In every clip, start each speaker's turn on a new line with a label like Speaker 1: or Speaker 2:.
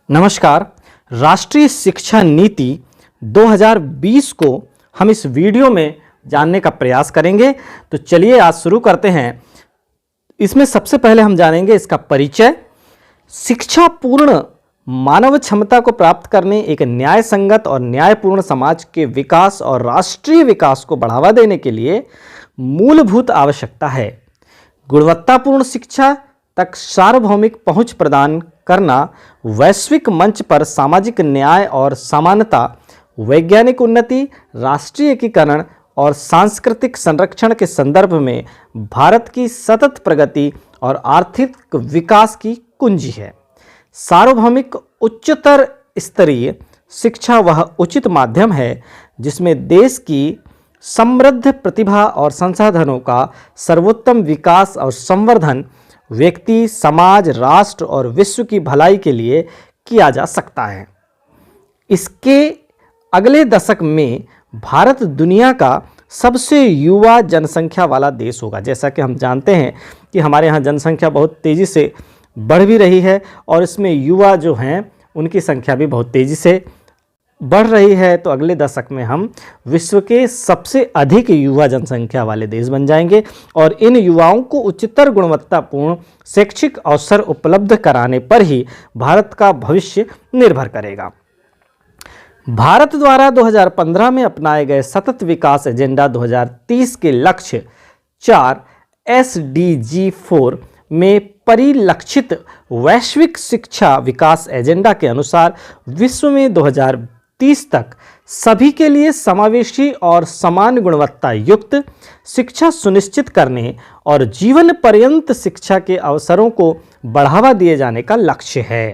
Speaker 1: नमस्कार। राष्ट्रीय शिक्षा नीति 2020 को हम इस वीडियो में जानने का प्रयास करेंगे। तो चलिए आज शुरू करते हैं। इसमें सबसे पहले हम जानेंगे इसका परिचय। शिक्षा पूर्ण मानव क्षमता को प्राप्त करने, एक न्याय संगत और न्यायपूर्ण समाज के विकास और राष्ट्रीय विकास को बढ़ावा देने के लिए मूलभूत आवश्यकता है। गुणवत्तापूर्ण शिक्षा तक सार्वभौमिक पहुंच प्रदान करना, वैश्विक मंच पर सामाजिक न्याय और समानता, वैज्ञानिक उन्नति, राष्ट्रीय एकीकरण और सांस्कृतिक संरक्षण के संदर्भ में भारत की सतत प्रगति और आर्थिक विकास की कुंजी है। सार्वभौमिक उच्चतर स्तरीय शिक्षा वह उचित माध्यम है जिसमें देश की समृद्ध प्रतिभा और संसाधनों का सर्वोत्तम विकास और संवर्धन व्यक्ति, समाज, राष्ट्र और विश्व की भलाई के लिए किया जा सकता है। इसके अगले दशक में भारत दुनिया का सबसे युवा जनसंख्या वाला देश होगा। जैसा कि हम जानते हैं कि हमारे यहाँ जनसंख्या बहुत तेज़ी से बढ़ भी रही है और इसमें युवा जो हैं उनकी संख्या भी बहुत तेज़ी से बढ़ रही है। तो अगले दशक में हम विश्व के सबसे अधिक युवा जनसंख्या वाले देश बन जाएंगे और इन युवाओं को उच्चतर गुणवत्तापूर्ण शैक्षिक अवसर उपलब्ध कराने पर ही भारत का भविष्य निर्भर करेगा। भारत द्वारा 2015 में अपनाए गए सतत विकास एजेंडा 2030 के लक्ष्य 4 SDG 4 में परिलक्षित वैश्विक शिक्षा विकास एजेंडा के अनुसार विश्व में 2030 तक सभी के लिए समावेशी और समान गुणवत्ता युक्त शिक्षा सुनिश्चित करने और जीवन पर्यंत शिक्षा के अवसरों को बढ़ावा दिए जाने का लक्ष्य है।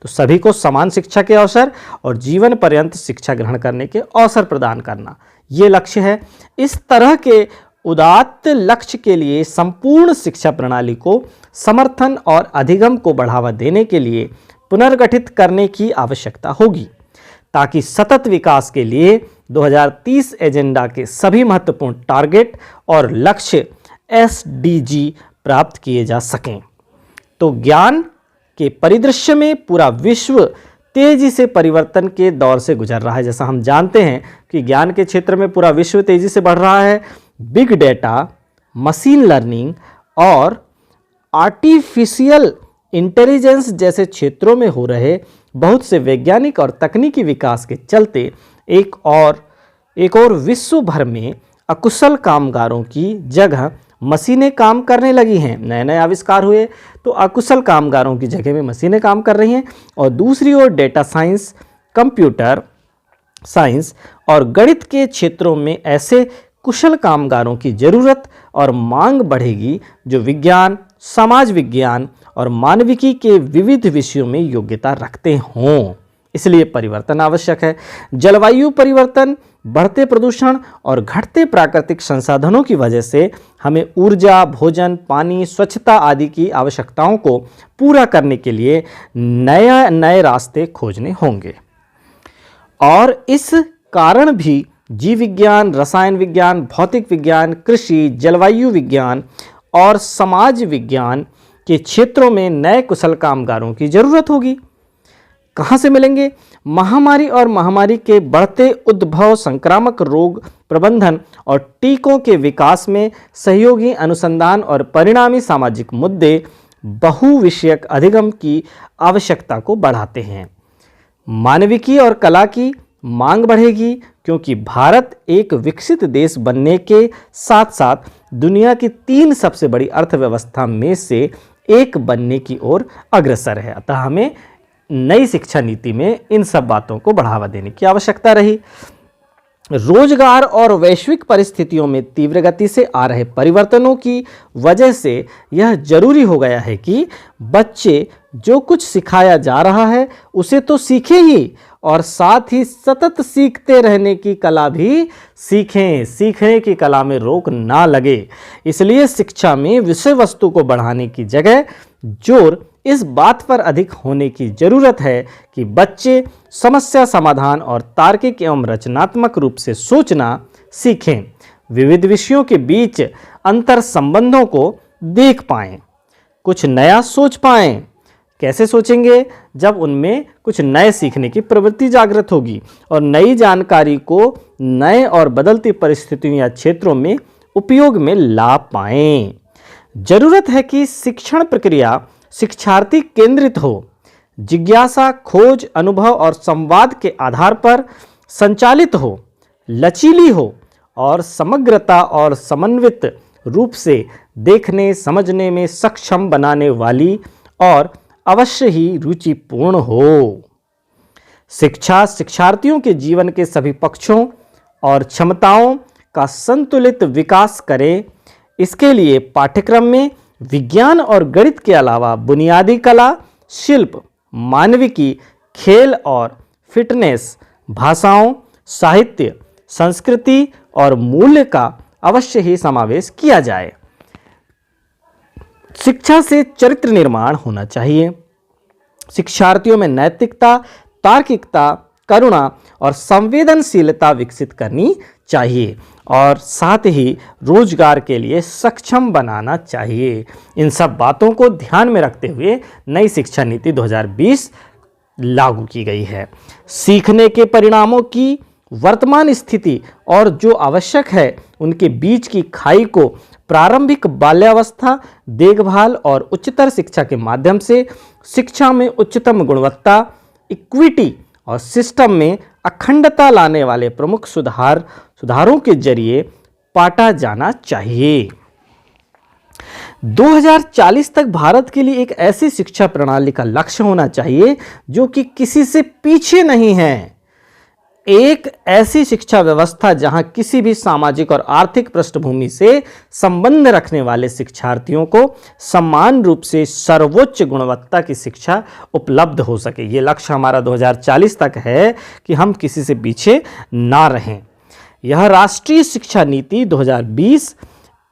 Speaker 1: तो सभी को समान शिक्षा के अवसर और जीवन पर्यंत शिक्षा ग्रहण करने के अवसर प्रदान करना, ये लक्ष्य है। इस तरह के उदात्त लक्ष्य के लिए संपूर्ण शिक्षा प्रणाली को समर्थन और अधिगम को बढ़ावा देने के लिए पुनर्गठित करने की आवश्यकता होगी ताकि सतत विकास के लिए 2030 एजेंडा के सभी महत्वपूर्ण टारगेट और लक्ष्य SDG प्राप्त किए जा सकें। तो ज्ञान के परिदृश्य में पूरा विश्व तेजी से परिवर्तन के दौर से गुजर रहा है। जैसा हम जानते हैं कि ज्ञान के क्षेत्र में पूरा विश्व तेजी से बढ़ रहा है। बिग डेटा, मशीन लर्निंग और आर्टिफिशियल इंटेलिजेंस जैसे क्षेत्रों में हो रहे बहुत से वैज्ञानिक और तकनीकी विकास के चलते एक और विश्व भर में अकुशल कामगारों की जगह मशीनें काम करने लगी हैं। नए नए आविष्कार हुए तो अकुशल कामगारों की जगह में मशीनें काम कर रही हैं। और दूसरी ओर डेटा साइंस, कंप्यूटर साइंस और गणित के क्षेत्रों में ऐसे कुशल कामगारों की जरूरत और मांग बढ़ेगी जो विज्ञान, समाज विज्ञान और मानविकी के विविध विषयों में योग्यता रखते हों। इसलिए परिवर्तन आवश्यक है। जलवायु परिवर्तन, बढ़ते प्रदूषण और घटते प्राकृतिक संसाधनों की वजह से हमें ऊर्जा, भोजन, पानी, स्वच्छता आदि की आवश्यकताओं को पूरा करने के लिए नए रास्ते खोजने होंगे। और इस कारण भी जीव विज्ञान, रसायन विज्ञान, भौतिक विज्ञान, कृषि, जलवायु विज्ञान और समाज विज्ञान के क्षेत्रों में नए कुशल कामगारों की जरूरत होगी। कहाँ से मिलेंगे? महामारी और महामारी के बढ़ते उद्भव, संक्रामक रोग प्रबंधन और टीकों के विकास में सहयोगी अनुसंधान और परिणामी सामाजिक मुद्दे बहुविषयक अधिगम की आवश्यकता को बढ़ाते हैं। मानविकी और कला की मांग बढ़ेगी क्योंकि भारत एक विकसित देश बनने के साथ साथ दुनिया की 3 सबसे बड़ी अर्थव्यवस्था में से एक बनने की ओर अग्रसर है। अतः हमें नई शिक्षा नीति में इन सब बातों को बढ़ावा देने की आवश्यकता रही। रोजगार और वैश्विक परिस्थितियों में तीव्र गति से आ रहे परिवर्तनों की वजह से यह जरूरी हो गया है कि बच्चे जो कुछ सिखाया जा रहा है उसे तो सीखें ही और साथ ही सतत सीखते रहने की कला भी सीखें। सीखने की कला में रोक ना लगे। इसलिए शिक्षा में विषय वस्तु को बढ़ाने की जगह जोर इस बात पर अधिक होने की जरूरत है कि बच्चे समस्या समाधान और तार्किक एवं रचनात्मक रूप से सोचना सीखें, विविध विषयों के बीच अंतर संबंधों को देख पाएं, कुछ नया सोच पाएं, कैसे सोचेंगे? जब उनमें कुछ नए सीखने की प्रवृत्ति जागृत होगी और नई जानकारी को नए और बदलती परिस्थितियों या क्षेत्रों में उपयोग में ला पाएं। जरूरत है कि शिक्षण प्रक्रिया शिक्षार्थी केंद्रित हो, जिज्ञासा, खोज, अनुभव और संवाद के आधार पर संचालित हो, लचीली हो और समग्रता और समन्वित रूप से देखने समझने में सक्षम बनाने वाली और अवश्य ही रुचिपूर्ण हो। शिक्षा शिक्षार्थियों के जीवन के सभी पक्षों और क्षमताओं का संतुलित विकास करे। इसके लिए पाठ्यक्रम में विज्ञान और गणित के अलावा बुनियादी कला, शिल्प, मानविकी, खेल और फिटनेस, भाषाओं, साहित्य, संस्कृति और मूल्य का अवश्य ही समावेश किया जाए। शिक्षा से चरित्र निर्माण होना चाहिए। शिक्षार्थियों में नैतिकता, तार्किकता, करुणा और संवेदनशीलता विकसित करनी चाहिए और साथ ही रोजगार के लिए सक्षम बनाना चाहिए। इन सब बातों को ध्यान में रखते हुए नई शिक्षा नीति 2020 लागू की गई है। सीखने के परिणामों की वर्तमान स्थिति और जो आवश्यक है उनके बीच की खाई को प्रारंभिक बाल्यावस्था, देखभाल और उच्चतर शिक्षा के माध्यम से शिक्षा में उच्चतम गुणवत्ता, इक्विटी और सिस्टम में अखंडता लाने वाले प्रमुख सुधारों के जरिए पाटा जाना चाहिए। 2040 तक भारत के लिए एक ऐसी शिक्षा प्रणाली का लक्ष्य होना चाहिए जो कि किसी से पीछे नहीं है। एक ऐसी शिक्षा व्यवस्था जहां किसी भी सामाजिक और आर्थिक पृष्ठभूमि से संबंध रखने वाले शिक्षार्थियों को समान रूप से सर्वोच्च गुणवत्ता की शिक्षा उपलब्ध हो सके। ये लक्ष्य हमारा 2040 तक है कि हम किसी से पीछे ना रहें। यह राष्ट्रीय शिक्षा नीति 2020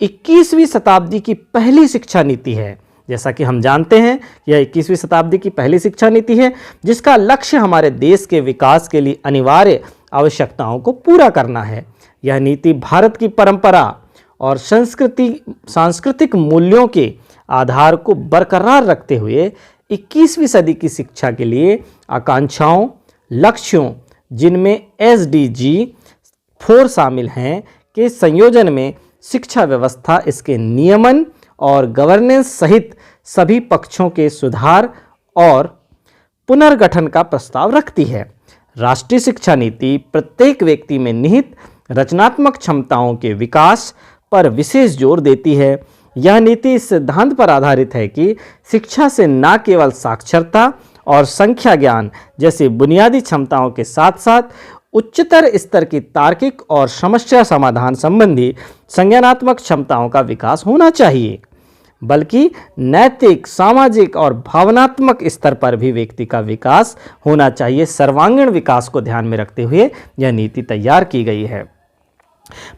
Speaker 1: 21वीं शताब्दी की पहली शिक्षा नीति है। जैसा कि हम जानते हैं यह 21वीं शताब्दी की पहली शिक्षा नीति है जिसका लक्ष्य हमारे देश के विकास के लिए अनिवार्य आवश्यकताओं को पूरा करना है। यह नीति भारत की परंपरा और सांस्कृतिक मूल्यों के आधार को बरकरार रखते हुए 21वीं सदी की शिक्षा के लिए आकांक्षाओं, लक्ष्यों जिनमें SDG 4 शामिल हैं के संयोजन में शिक्षा व्यवस्था, इसके नियमन और गवर्नेंस सहित सभी पक्षों के सुधार और पुनर्गठन का प्रस्ताव रखती है। राष्ट्रीय शिक्षा नीति प्रत्येक व्यक्ति में निहित रचनात्मक क्षमताओं के विकास पर विशेष जोर देती है। यह नीति इस सिद्धांत पर आधारित है कि शिक्षा से न केवल साक्षरता और संख्या ज्ञान जैसी बुनियादी क्षमताओं के साथ साथ उच्चतर स्तर की तार्किक और समस्या समाधान संबंधी संज्ञानात्मक क्षमताओं का विकास होना चाहिए, बल्कि नैतिक, सामाजिक और भावनात्मक स्तर पर भी व्यक्ति का विकास होना चाहिए। सर्वांगीण विकास को ध्यान में रखते हुए यह नीति तैयार की गई है।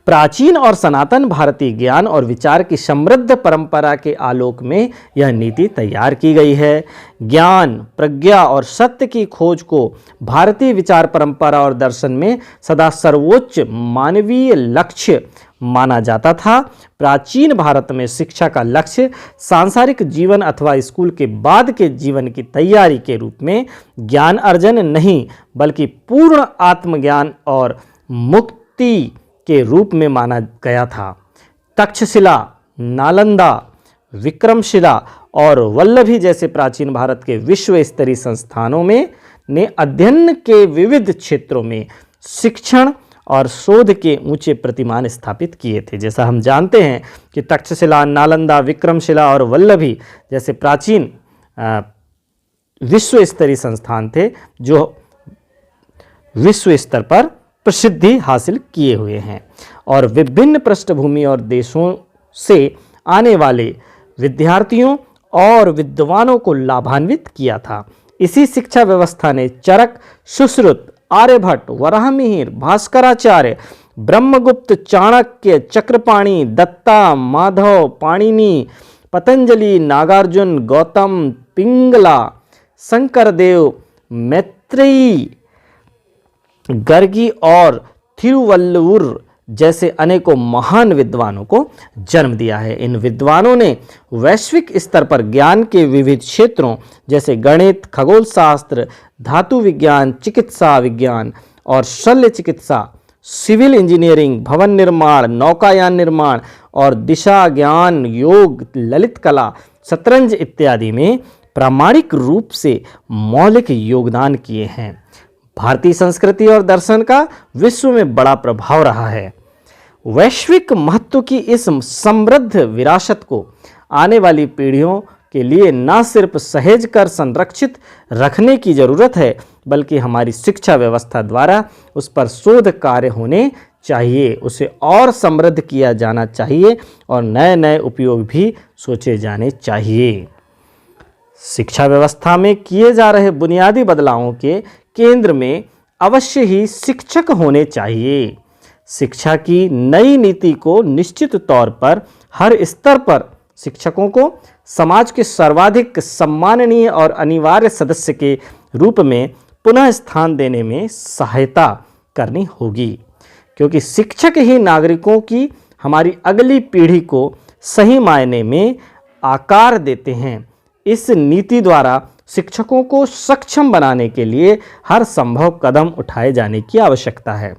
Speaker 1: प्राचीन और सनातन भारतीय ज्ञान और विचार की समृद्ध परंपरा के आलोक में यह नीति तैयार की गई है। ज्ञान, प्रज्ञा और सत्य की खोज को भारतीय विचार परंपरा और दर्शन में सदा सर्वोच्च मानवीय लक्ष्य माना जाता था। प्राचीन भारत में शिक्षा का लक्ष्य सांसारिक जीवन अथवा स्कूल के बाद के जीवन की तैयारी के रूप में ज्ञान अर्जन नहीं, बल्कि पूर्ण आत्मज्ञान और मुक्ति के रूप में माना गया था। तक्षशिला, नालंदा, विक्रमशिला और वल्लभी जैसे प्राचीन भारत के विश्व स्तरीय संस्थानों में ने अध्ययन के विविध क्षेत्रों में शिक्षण और शोध के ऊंचे प्रतिमान स्थापित किए थे। जैसा हम जानते हैं कि तक्षशिला, नालंदा, विक्रमशिला और वल्लभी जैसे प्राचीन विश्व स्तरीय संस्थान थे जो विश्व स्तर पर प्रसिद्धि हासिल किए हुए हैं और विभिन्न पृष्ठभूमि और देशों से आने वाले विद्यार्थियों और विद्वानों को लाभान्वित किया था। इसी शिक्षा व्यवस्था ने चरक, सुश्रुत, आर्यभट्ट, वराहमिहिर, भास्कराचार्य, ब्रह्मगुप्त, चाणक्य, चक्रपाणि, दत्ता, माधव, पाणिनि, पतंजलि, नागार्जुन, गौतम, पिंगला, शंकरदेव, मैत्रेयी, गर्गी और थिरुवल्लुवर जैसे अनेकों महान विद्वानों को जन्म दिया है। इन विद्वानों ने वैश्विक स्तर पर ज्ञान के विविध क्षेत्रों जैसे गणित, खगोल शास्त्र, धातु विज्ञान, चिकित्सा विज्ञान और शल्य चिकित्सा, सिविल इंजीनियरिंग, भवन निर्माण, नौकायान निर्माण और दिशा ज्ञान, योग, ललित कला, शतरंज इत्यादि में प्रामाणिक रूप से मौलिक योगदान किए हैं। भारतीय संस्कृति और दर्शन का विश्व में बड़ा प्रभाव रहा है। वैश्विक महत्व की इस समृद्ध विरासत को आने वाली पीढ़ियों के लिए न सिर्फ सहेज कर संरक्षित रखने की जरूरत है, बल्कि हमारी शिक्षा व्यवस्था द्वारा उस पर शोध कार्य होने चाहिए, उसे और समृद्ध किया जाना चाहिए और नए नए उपयोग भी सोचे जाने चाहिए। शिक्षा व्यवस्था में किए जा रहे बुनियादी बदलावों के केंद्र में अवश्य ही शिक्षक होने चाहिए। शिक्षा की नई नीति को निश्चित तौर पर हर स्तर पर शिक्षकों को समाज के सर्वाधिक सम्माननीय और अनिवार्य सदस्य के रूप में पुनः स्थान देने में सहायता करनी होगी, क्योंकि शिक्षक ही नागरिकों की हमारी अगली पीढ़ी को सही मायने में आकार देते हैं। इस नीति द्वारा शिक्षकों को सक्षम बनाने के लिए हर संभव कदम उठाए जाने की आवश्यकता है,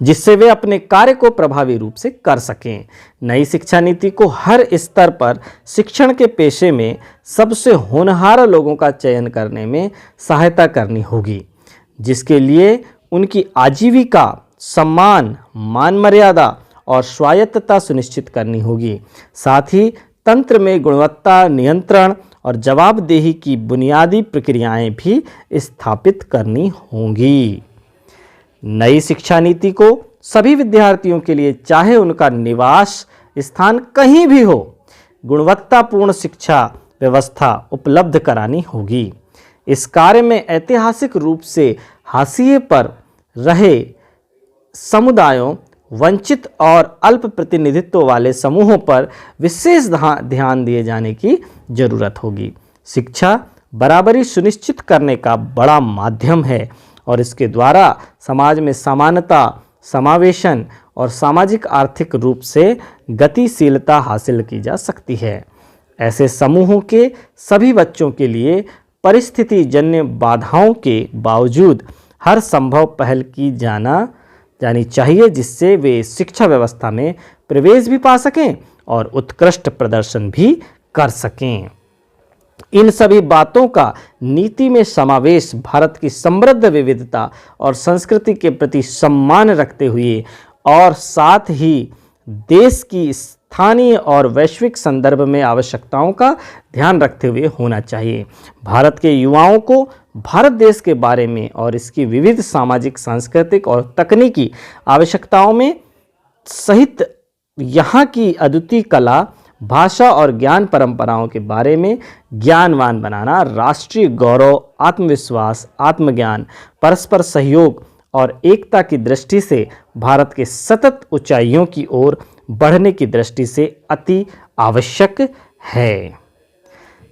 Speaker 1: जिससे वे अपने कार्य को प्रभावी रूप से कर सकें। नई शिक्षा नीति को हर स्तर पर शिक्षण के पेशे में सबसे होनहार लोगों का चयन करने में सहायता करनी होगी, जिसके लिए उनकी आजीविका, सम्मान, मान मर्यादा और स्वायत्तता सुनिश्चित करनी होगी। साथ ही तंत्र में गुणवत्ता नियंत्रण और जवाबदेही की बुनियादी प्रक्रियाएं भी स्थापित करनी होंगी। नई शिक्षा नीति को सभी विद्यार्थियों के लिए, चाहे उनका निवास स्थान कहीं भी हो, गुणवत्तापूर्ण शिक्षा व्यवस्था उपलब्ध करानी होगी। इस कार्य में ऐतिहासिक रूप से हाशिए पर रहे समुदायों, वंचित और अल्प प्रतिनिधित्व वाले समूहों पर विशेष ध्यान दिए जाने की जरूरत होगी। शिक्षा बराबरी सुनिश्चित करने का बड़ा माध्यम है और इसके द्वारा समाज में समानता, समावेशन और सामाजिक आर्थिक रूप से गतिशीलता हासिल की जा सकती है। ऐसे समूहों के सभी बच्चों के लिए परिस्थिति जन्य बाधाओं के बावजूद हर संभव पहल की जानी चाहिए, जिससे वे शिक्षा व्यवस्था में प्रवेश भी पा सकें और उत्कृष्ट प्रदर्शन भी कर सकें। इन सभी बातों का नीति में समावेश भारत की समृद्ध विविधता और संस्कृति के प्रति सम्मान रखते हुए और साथ ही देश की स्थानीय और वैश्विक संदर्भ में आवश्यकताओं का ध्यान रखते हुए होना चाहिए। भारत के युवाओं को भारत देश के बारे में और इसकी विविध सामाजिक, सांस्कृतिक और तकनीकी आवश्यकताओं में सहित यहाँ की अद्वितीय कला, भाषा और ज्ञान परंपराओं के बारे में ज्ञानवान बनाना राष्ट्रीय गौरव, आत्मविश्वास, आत्मज्ञान, परस्पर सहयोग और एकता की दृष्टि से भारत के सतत ऊंचाइयों की ओर बढ़ने की दृष्टि से अति आवश्यक है।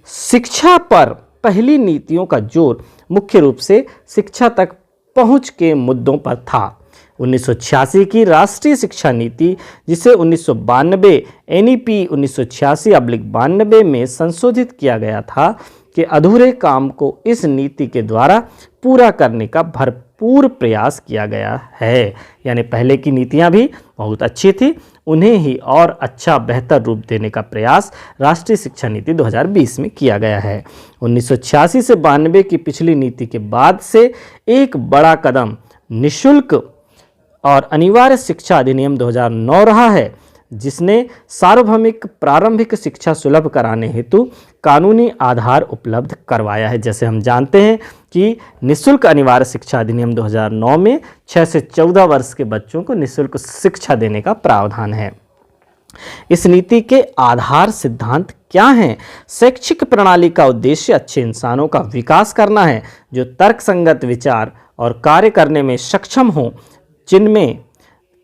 Speaker 1: शिक्षा पर पहली नीतियों का जोर मुख्य रूप से शिक्षा तक पहुंच के मुद्दों पर था। 1986 की राष्ट्रीय शिक्षा नीति, जिसे 1992 NEP 1986/92 में संशोधित किया गया था, के अधूरे काम को इस नीति के द्वारा पूरा करने का भरपूर प्रयास किया गया है। यानी पहले की नीतियां भी बहुत अच्छी थी, उन्हें ही और अच्छा बेहतर रूप देने का प्रयास राष्ट्रीय शिक्षा नीति 2020 में किया गया है। 1986 से 92 की पिछली नीति के बाद से एक बड़ा कदम निःशुल्क और अनिवार्य शिक्षा अधिनियम 2009 रहा है, जिसने सार्वभौमिक प्रारंभिक शिक्षा सुलभ कराने हेतु कानूनी आधार उपलब्ध करवाया है। जैसे हम जानते हैं कि निःशुल्क अनिवार्य शिक्षा अधिनियम 2009 में 6 से 14 वर्ष के बच्चों को निःशुल्क शिक्षा देने का प्रावधान है। इस नीति के आधार सिद्धांत क्या हैं? शैक्षिक प्रणाली का उद्देश्य अच्छे इंसानों का विकास करना है, जो तर्कसंगत विचार और कार्य करने में सक्षम हों, जिनमें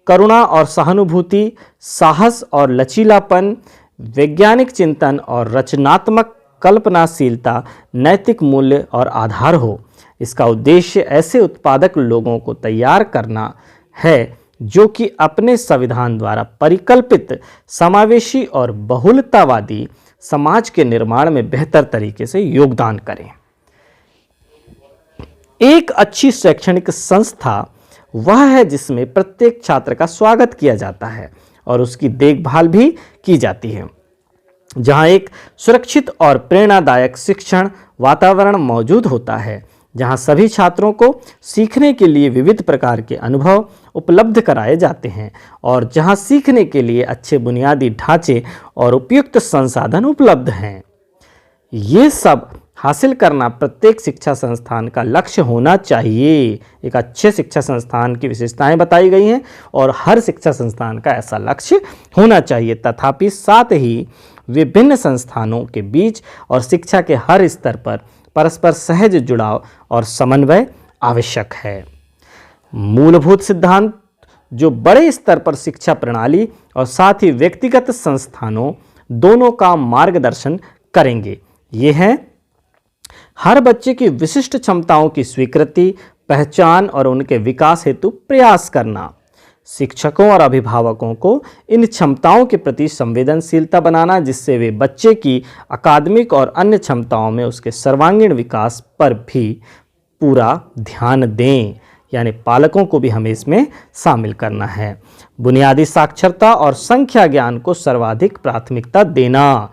Speaker 1: करुणा और सहानुभूति, साहस और लचीलापन, वैज्ञानिक चिंतन और रचनात्मक कल्पनाशीलता, नैतिक मूल्य और आधार हो। इसका उद्देश्य ऐसे उत्पादक लोगों को तैयार करना है जो कि अपने संविधान द्वारा परिकल्पित समावेशी और बहुलतावादी समाज के निर्माण में बेहतर तरीके से योगदान करें। एक अच्छी शैक्षणिक संस्था वह है जिसमें प्रत्येक छात्र का स्वागत किया जाता है और उसकी देखभाल भी की जाती है, जहां एक सुरक्षित और प्रेरणादायक शिक्षण वातावरण मौजूद होता है, जहां सभी छात्रों को सीखने के लिए विविध प्रकार के अनुभव उपलब्ध कराए जाते हैं और जहां सीखने के लिए अच्छे बुनियादी ढांचे और उपयुक्त संसाधन उपलब्ध हैं। ये सब हासिल करना प्रत्येक शिक्षा संस्थान का लक्ष्य होना चाहिए। एक अच्छे शिक्षा संस्थान की विशेषताएं बताई गई हैं और हर शिक्षा संस्थान का ऐसा लक्ष्य होना चाहिए। तथापि साथ ही विभिन्न संस्थानों के बीच और शिक्षा के हर स्तर पर परस्पर सहज जुड़ाव और समन्वय आवश्यक है। मूलभूत सिद्धांत जो बड़े स्तर पर शिक्षा प्रणाली और साथ ही व्यक्तिगत संस्थानों दोनों का मार्गदर्शन करेंगे। ये हैं हर बच्चे की विशिष्ट क्षमताओं की स्वीकृति, पहचान और उनके विकास हेतु प्रयास करना, शिक्षकों और अभिभावकों को इन क्षमताओं के प्रति संवेदनशीलता बनाना जिससे वे बच्चे की अकादमिक और अन्य क्षमताओं में उसके सर्वांगीण विकास पर भी पूरा ध्यान दें। यानी पालकों को भी हमें इसमें शामिल करना है। बुनियादी साक्षरता और संख्या ज्ञान को सर्वाधिक प्राथमिकता देना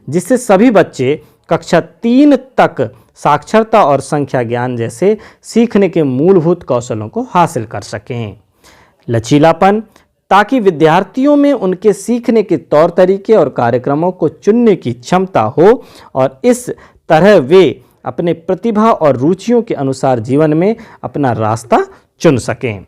Speaker 1: जिससे सभी बच्चे कक्षा 3 तक साक्षरता और संख्या ज्ञान जैसे सीखने के मूलभूत कौशलों को हासिल कर सकें। लचीलापन ताकि विद्यार्थियों में उनके सीखने के तौर तरीके और कार्यक्रमों को चुनने की क्षमता हो और इस तरह वे अपने प्रतिभा और रुचियों के अनुसार जीवन में अपना रास्ता चुन सकें।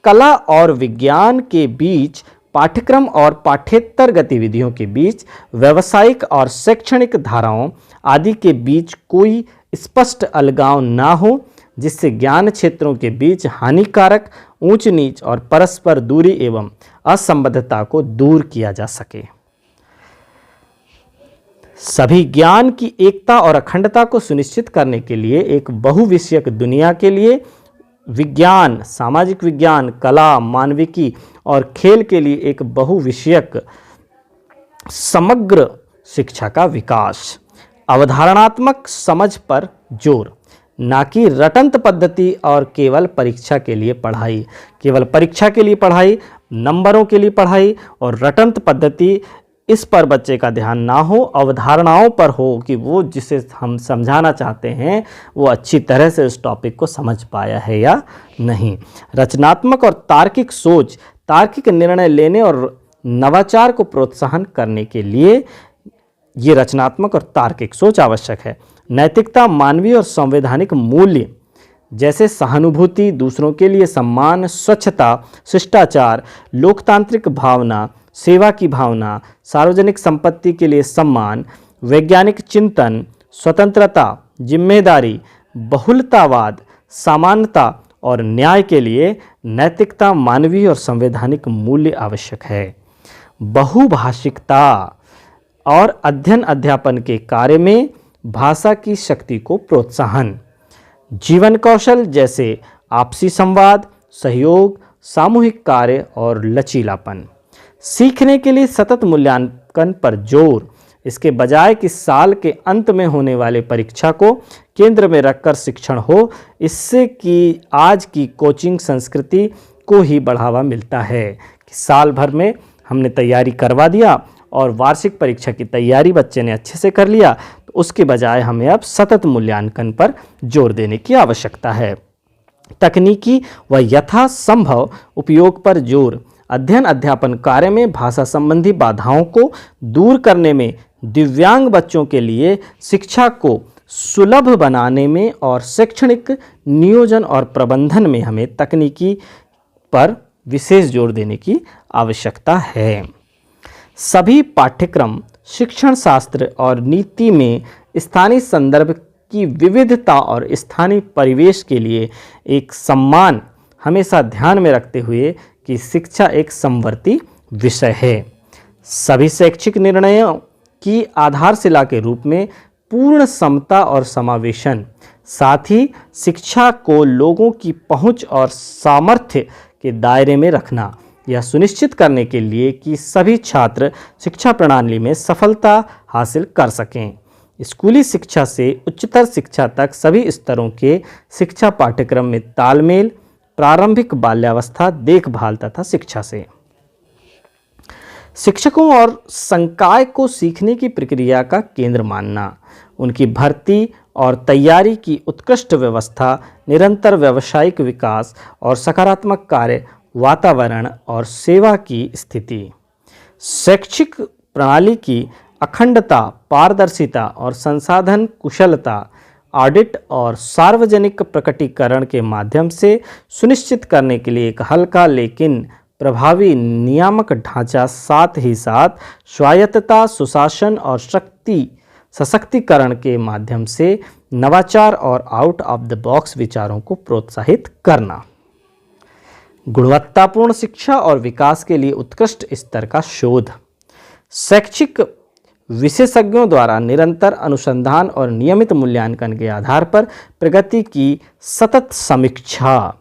Speaker 1: कला और विज्ञान के बीच, पाठ्यक्रम और पाठ्येतर गतिविधियों के बीच, व्यावसायिक और शैक्षणिक धाराओं आदि के बीच कोई स्पष्ट अलगाव ना हो जिससे ज्ञान क्षेत्रों के बीच हानिकारक ऊंच नीच और परस्पर दूरी एवं असंबद्धता को दूर किया जा सके। सभी ज्ञान की एकता और अखंडता को सुनिश्चित करने के लिए एक बहुविषयक दुनिया के लिए विज्ञान, सामाजिक विज्ञान, कला, मानविकी और खेल के लिए एक बहुविषयक समग्र शिक्षा का विकास, अवधारणात्मक समझ पर जोर, ना कि रटंत पद्धति और केवल परीक्षा के लिए पढ़ाई। केवल परीक्षा के लिए पढ़ाई, नंबरों के लिए पढ़ाई और रटंत पद्धति, इस पर बच्चे का ध्यान ना हो, अवधारणाओं पर हो कि वो जिसे हम समझाना चाहते हैं वो अच्छी तरह से उस टॉपिक को समझ पाया है या नहीं। रचनात्मक और तार्किक सोच, तार्किक निर्णय लेने और नवाचार को प्रोत्साहन करने के लिए ये रचनात्मक और तार्किक सोच आवश्यक है। नैतिकता, मानवीय और संवैधानिक मूल्य जैसे सहानुभूति, दूसरों के लिए सम्मान, स्वच्छता, शिष्टाचार, लोकतांत्रिक भावना, सेवा की भावना, सार्वजनिक संपत्ति के लिए सम्मान, वैज्ञानिक चिंतन, स्वतंत्रता, जिम्मेदारी, बहुलतावाद, समानता और न्याय के लिए नैतिकता, मानवीय और संवैधानिक मूल्य आवश्यक है। बहुभाषिकता और अध्ययन अध्यापन के कार्य में भाषा की शक्ति को प्रोत्साहन, जीवन कौशल जैसे आपसी संवाद, सहयोग, सामूहिक कार्य और लचीलापन, सीखने के लिए सतत मूल्यांकन पर जोर, इसके बजाय कि साल के अंत में होने वाले परीक्षा को केंद्र में रखकर शिक्षण हो, इससे कि आज की कोचिंग संस्कृति को ही बढ़ावा मिलता है कि साल भर में हमने तैयारी करवा दिया और वार्षिक परीक्षा की तैयारी बच्चे ने अच्छे से कर लिया, तो उसके बजाय हमें अब सतत मूल्यांकन पर जोर देने की आवश्यकता है। तकनीकी व यथासंभव उपयोग पर जोर, अध्ययन अध्यापन कार्य में भाषा संबंधी बाधाओं को दूर करने में, दिव्यांग बच्चों के लिए शिक्षा को सुलभ बनाने में और शैक्षणिक नियोजन और प्रबंधन में हमें तकनीकी पर विशेष जोर देने की आवश्यकता है। सभी पाठ्यक्रम, शिक्षण शास्त्र और नीति में स्थानीय संदर्भ की विविधता और स्थानीय परिवेश के लिए एक सम्मान हमेशा ध्यान में रखते हुए कि शिक्षा एक समवर्ती विषय है। सभी शैक्षिक निर्णयों की आधारशिला के रूप में पूर्ण समता और समावेशन, साथ ही शिक्षा को लोगों की पहुंच और सामर्थ्य के दायरे में रखना, यह सुनिश्चित करने के लिए कि सभी छात्र शिक्षा प्रणाली में सफलता हासिल कर सकें। स्कूली शिक्षा से उच्चतर शिक्षा तक सभी स्तरों के शिक्षा पाठ्यक्रम में तालमेल, प्रारंभिक बाल्यावस्था, देखभाल तथा शिक्षा से। शिक्षकों और संकाय को सीखने की प्रक्रिया का केंद्र मानना, उनकी भर्ती और तैयारी की उत्कृष्ट व्यवस्था, निरंतर व्यावसायिक विकास और सकारात्मक कार्य वातावरण और सेवा की स्थिति। शैक्षिक प्रणाली की अखंडता, पारदर्शिता और संसाधन कुशलता ऑडिट और सार्वजनिक प्रकटीकरण के माध्यम से सुनिश्चित करने के लिए एक हल्का लेकिन प्रभावी नियामक ढांचा, साथ ही साथ स्वायत्तता, सुशासन और सशक्तिकरण के माध्यम से नवाचार और आउट ऑफ द बॉक्स विचारों को प्रोत्साहित करना। गुणवत्तापूर्ण शिक्षा और विकास के लिए उत्कृष्ट स्तर का शोध, शैक्षिक विशेषज्ञों द्वारा निरंतर अनुसंधान और नियमित मूल्यांकन के आधार पर प्रगति की सतत समीक्षा,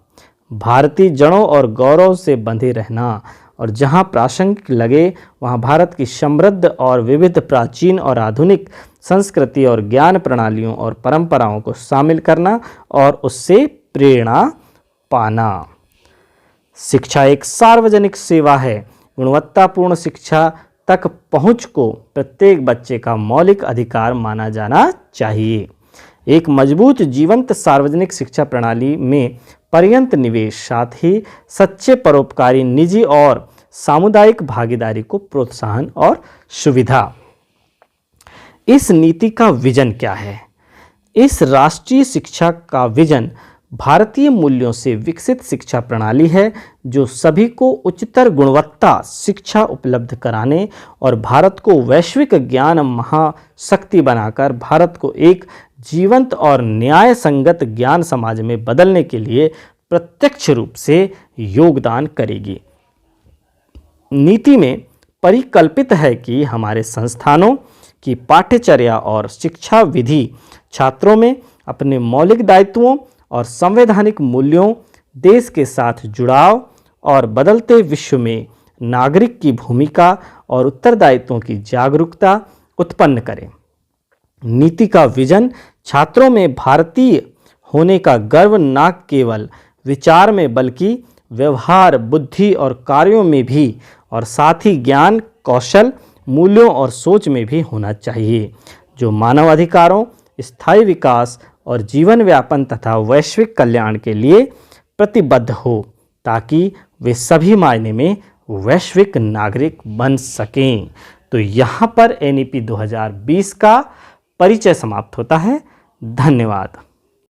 Speaker 1: भारतीय जड़ों और गौरव से बंधे रहना और जहां प्रासंगिक लगे वहां भारत की समृद्ध और विविध प्राचीन और आधुनिक संस्कृति और ज्ञान प्रणालियों और परंपराओं को शामिल करना और उससे प्रेरणा पाना। शिक्षा एक सार्वजनिक सेवा है। गुणवत्तापूर्ण शिक्षा तक पहुंच को प्रत्येक बच्चे का मौलिक अधिकार माना जाना चाहिए। एक मजबूत जीवंत सार्वजनिक शिक्षा प्रणाली में पर्याप्त निवेश, साथ ही सच्चे परोपकारी निजी और सामुदायिक भागीदारी को प्रोत्साहन और सुविधा। इस नीति का विजन क्या है? इस राष्ट्रीय शिक्षा का विजन भारतीय मूल्यों से विकसित शिक्षा प्रणाली है जो सभी को उच्चतर गुणवत्ता शिक्षा उपलब्ध कराने और भारत को वैश्विक ज्ञान महाशक्ति बनाकर भारत को एक जीवंत और न्याय संगत ज्ञान समाज में बदलने के लिए प्रत्यक्ष रूप से योगदान करेगी। नीति में परिकल्पित है कि हमारे संस्थानों की पाठ्यचर्या और शिक्षा विधि छात्रों में अपने मौलिक दायित्वों और संवैधानिक मूल्यों, देश के साथ जुड़ाव और बदलते विश्व में नागरिक की भूमिका और उत्तरदायित्वों की जागरूकता उत्पन्न करें। नीति का विजन छात्रों में भारतीय होने का गर्व न केवल विचार में बल्कि व्यवहार, बुद्धि और कार्यों में भी, और साथ ही ज्ञान, कौशल, मूल्यों और सोच में भी होना चाहिए, जो मानव अधिकारों, स्थायी विकास और जीवन व्यापन तथा वैश्विक कल्याण के लिए प्रतिबद्ध हो, ताकि वे सभी मायने में वैश्विक नागरिक बन सकें। तो यहाँ पर NEP 2020 का परिचय समाप्त होता है। धन्यवाद।